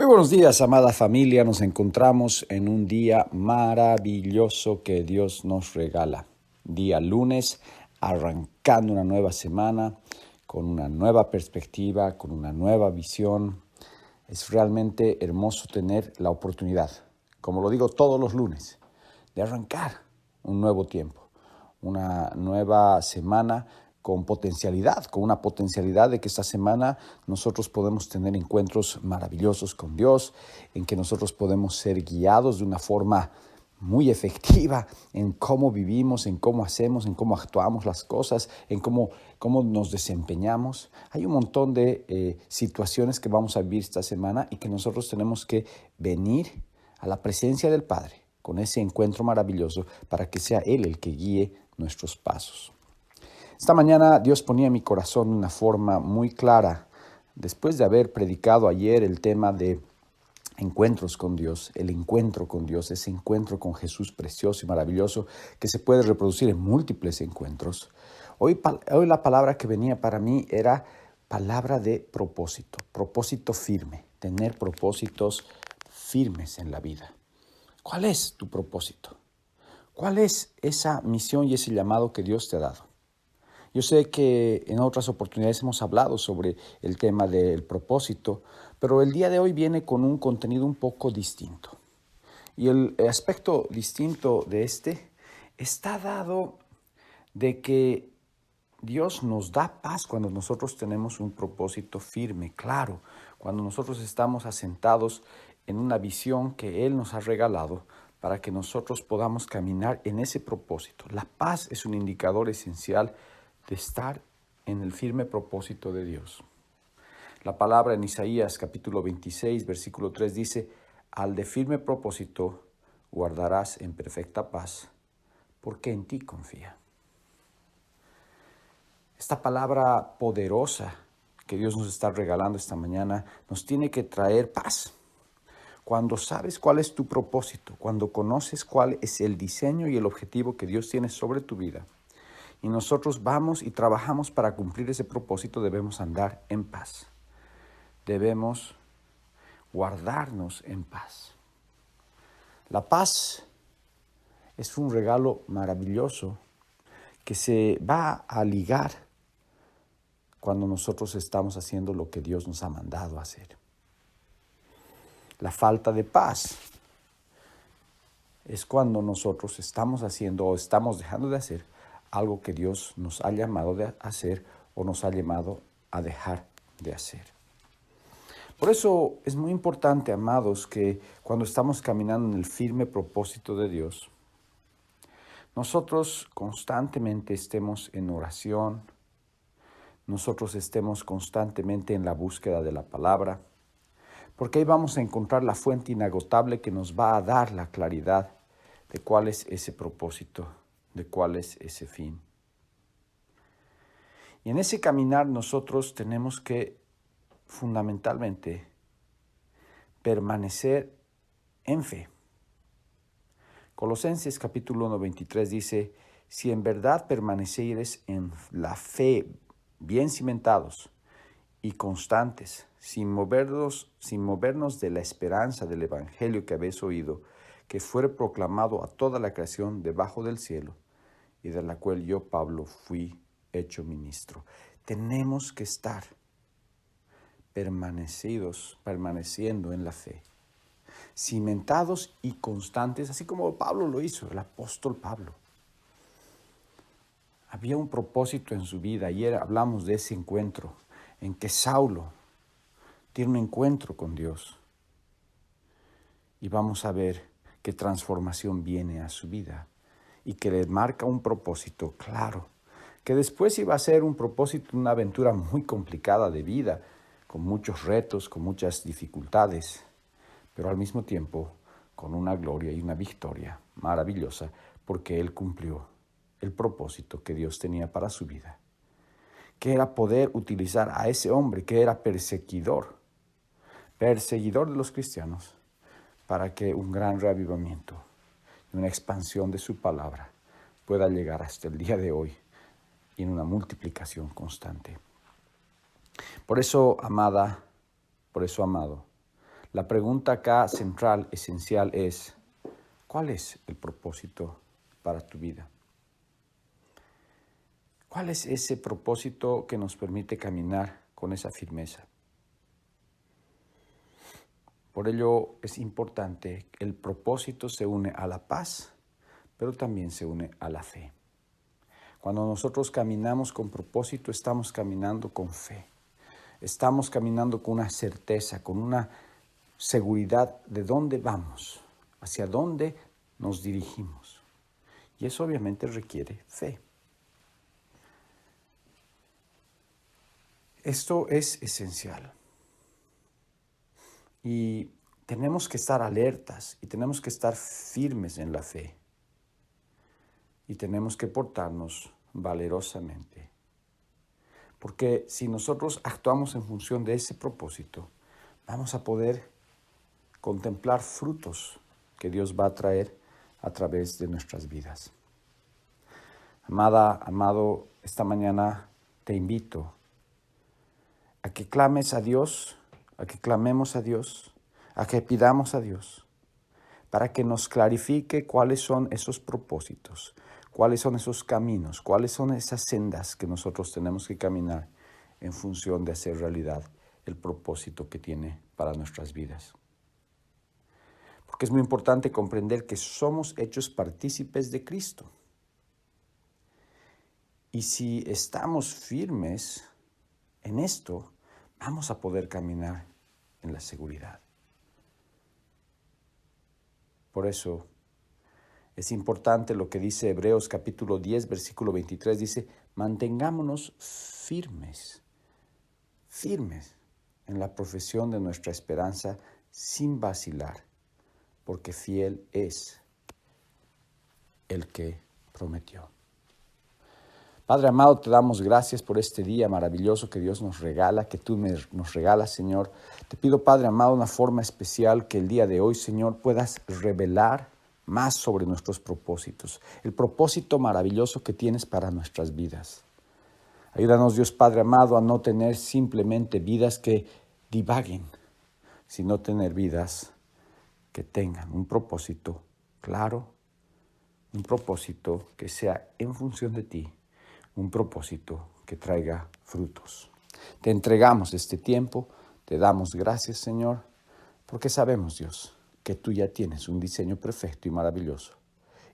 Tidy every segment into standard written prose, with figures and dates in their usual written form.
Muy buenos días, amada familia. Nos encontramos en un día maravilloso que Dios nos regala. Día lunes, arrancando una nueva semana, con una nueva perspectiva, con una nueva visión. Es realmente hermoso tener la oportunidad, como lo digo todos los lunes, de arrancar un nuevo tiempo, una nueva semana con una potencialidad de que esta semana nosotros podemos tener encuentros maravillosos con Dios, en que nosotros podemos ser guiados de una forma muy efectiva en cómo vivimos, en cómo hacemos, en cómo actuamos las cosas, en cómo nos desempeñamos. Hay un montón de situaciones que vamos a vivir esta semana y que nosotros tenemos que venir a la presencia del Padre con ese encuentro maravilloso para que sea Él el que guíe nuestros pasos. Esta mañana Dios ponía en mi corazón una forma muy clara, después de haber predicado ayer el tema de encuentros con Dios, el encuentro con Dios, ese encuentro con Jesús precioso y maravilloso que se puede reproducir en múltiples encuentros. Hoy la palabra que venía para mí era palabra de propósito firme, tener propósitos firmes en la vida. ¿Cuál es tu propósito? ¿Cuál es esa misión y ese llamado que Dios te ha dado? Yo sé que en otras oportunidades hemos hablado sobre el tema del propósito, pero el día de hoy viene con un contenido un poco distinto. Y el aspecto distinto de este está dado de que Dios nos da paz cuando nosotros tenemos un propósito firme, claro, cuando nosotros estamos asentados en una visión que Él nos ha regalado para que nosotros podamos caminar en ese propósito. La paz es un indicador esencial de estar en el firme propósito de Dios. La palabra en Isaías capítulo 26, versículo 3 dice: al de firme propósito guardarás en perfecta paz, porque en ti confía. Esta palabra poderosa que Dios nos está regalando esta mañana nos tiene que traer paz. Cuando sabes cuál es tu propósito, cuando conoces cuál es el diseño y el objetivo que Dios tiene sobre tu vida, y nosotros vamos y trabajamos para cumplir ese propósito, debemos andar en paz. Debemos guardarnos en paz. La paz es un regalo maravilloso que se va a ligar cuando nosotros estamos haciendo lo que Dios nos ha mandado a hacer. La falta de paz es cuando nosotros estamos haciendo o estamos dejando de hacer algo que Dios nos ha llamado a hacer o nos ha llamado a dejar de hacer. Por eso es muy importante, amados, que cuando estamos caminando en el firme propósito de Dios, nosotros constantemente estemos en oración, nosotros estemos constantemente en la búsqueda de la palabra, porque ahí vamos a encontrar la fuente inagotable que nos va a dar la claridad de cuál es ese propósito, de cuál es ese fin. Y en ese caminar nosotros tenemos que fundamentalmente permanecer en fe. Colosenses capítulo 1, 23 dice: si en verdad permanecieres en la fe bien cimentados y constantes, sin movernos de la esperanza del evangelio que habéis oído, que fue proclamado a toda la creación debajo del cielo, y de la cual yo, Pablo, fui hecho ministro. Tenemos que estar permaneciendo en la fe, cimentados y constantes, así como Pablo lo hizo, el apóstol Pablo. Había un propósito en su vida. Ayer hablamos de ese encuentro en que Saulo tiene un encuentro con Dios. Y vamos a ver qué transformación viene a su vida y que le marca un propósito claro, que después iba a ser un propósito, una aventura muy complicada de vida, con muchos retos, con muchas dificultades, pero al mismo tiempo con una gloria y una victoria maravillosa, porque él cumplió el propósito que Dios tenía para su vida, que era poder utilizar a ese hombre que era perseguidor de los cristianos, para que un gran reavivamiento y una expansión de su palabra pueda llegar hasta el día de hoy y en una multiplicación constante. Por eso, amada, por eso, amado, La pregunta acá central, esencial es, ¿cuál es el propósito para tu vida? ¿Cuál es ese propósito que nos permite caminar con esa firmeza? Por ello es importante, el propósito se une a la paz, pero también se une a la fe. Cuando nosotros caminamos con propósito, estamos caminando con fe. Estamos caminando con una certeza, con una seguridad de dónde vamos, hacia dónde nos dirigimos. Y eso obviamente requiere fe. Esto es esencial. Y tenemos que estar alertas y tenemos que estar firmes en la fe. Y tenemos que portarnos valerosamente. Porque si nosotros actuamos en función de ese propósito, vamos a poder contemplar frutos que Dios va a traer a través de nuestras vidas. Amada, amado, esta mañana te invito a que clames a Dios, a que clamemos a Dios, a que pidamos a Dios, para que nos clarifique cuáles son esos propósitos, cuáles son esos caminos, cuáles son esas sendas que nosotros tenemos que caminar en función de hacer realidad el propósito que tiene para nuestras vidas. Porque es muy importante comprender que somos hechos partícipes de Cristo. Y si estamos firmes en esto, vamos a poder caminar en la seguridad. Por eso es importante lo que dice Hebreos capítulo 10, versículo 23, dice, mantengámonos firmes en la profesión de nuestra esperanza sin vacilar, porque fiel es el que prometió. Padre amado, te damos gracias por este día maravilloso que Dios nos regala, que tú nos regalas, Señor. Te pido, Padre amado, una forma especial que el día de hoy, Señor, puedas revelar más sobre nuestros propósitos, el propósito maravilloso que tienes para nuestras vidas. Ayúdanos, Dios Padre amado, a no tener simplemente vidas que divaguen, sino tener vidas que tengan un propósito claro, un propósito que sea en función de ti, un propósito que traiga frutos. Te entregamos este tiempo, te damos gracias, Señor, porque sabemos, Dios, que tú ya tienes un diseño perfecto y maravilloso.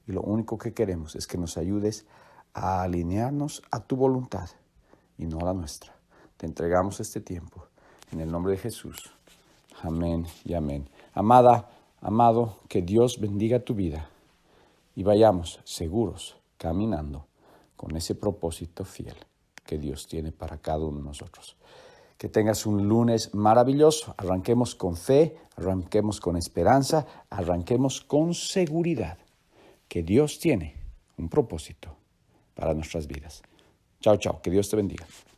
Y lo único que queremos es que nos ayudes a alinearnos a tu voluntad y no a la nuestra. Te entregamos este tiempo en el nombre de Jesús. Amén y amén. Amada, amado, que Dios bendiga tu vida y vayamos seguros caminando con ese propósito fiel que Dios tiene para cada uno de nosotros. Que tengas un lunes maravilloso. Arranquemos con fe, arranquemos con esperanza, arranquemos con seguridad que Dios tiene un propósito para nuestras vidas. Chao, chao. Que Dios te bendiga.